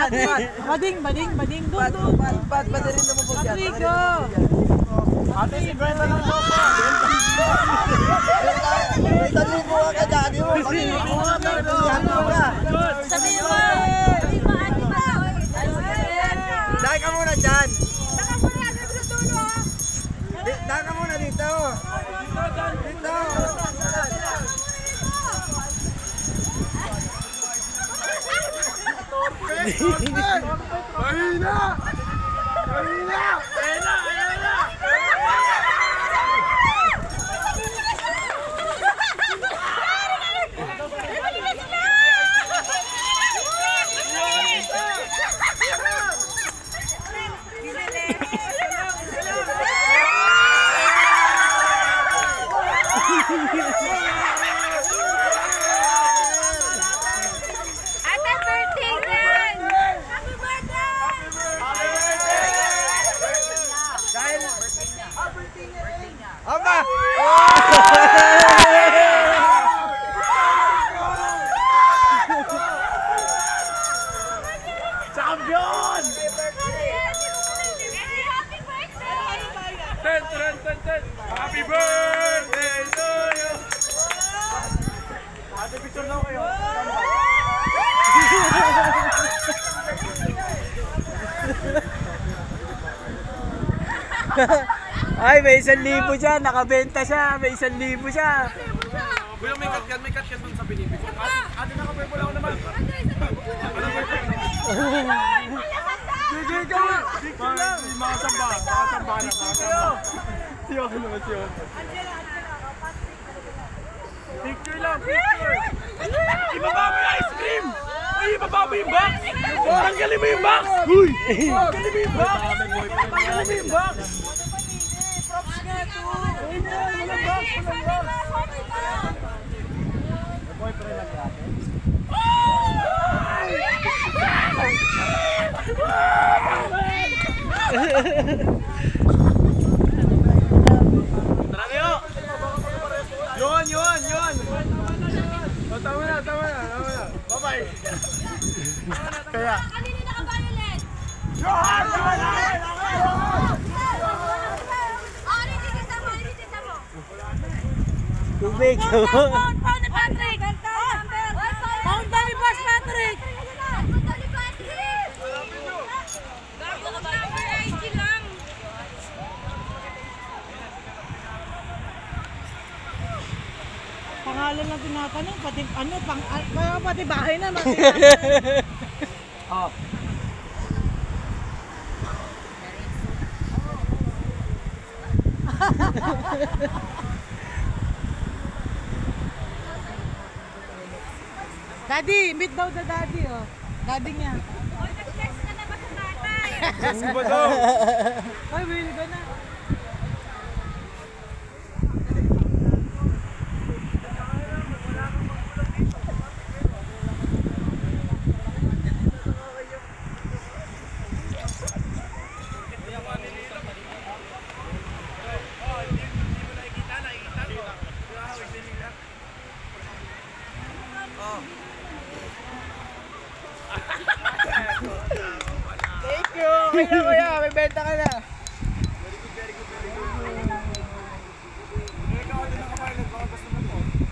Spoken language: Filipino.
Bading. Doon. Ba't rin naman po dyan? Patrico! Ate, si Brenda lang po po. May tanin mo ka dyan. Sabi mo! Dahil ka muna dyan. Dahil ka muna dito. Dito. Mahina! Aba! Champion! Ten. Happy birthday to you! Ate, picture na kayo. Ay, may 1,000 siya. Nakabenta siya. May 1,000 siya. Kuya, may cut yan dun sa binibigyan. Ate, nakapurple ako naman. Sige, gawin! Picture lang! Makasamba na. Siyo ako naman, siyo. Picture lang, picture! Ibaba mo yung ice cream! Ay, ibaba mo yung box! Tanggalin mo yung box! Uy! Tanggalin mo yung box! Tanggalin mo yung box! Props nga to! Walang box! Boyfriend lang natin. Tara kayo! Yun! O, tama na. Bye-bye! Kaya... Kanina naka-violet! Yun! Kita mo! Tubig. Pound ni Patrick! Pound ni Boss Patrick! Gago ka number 80 lang! Pangalan lang tinatanong, pati bahay na. Oh. Daddy, meet daw the daddy, oh. Daddy niya. Oy, nag-flex ka na ba sa tatay? Sige ba daw? Ay, will ka na. Thank you! Kuya, may benta ka na.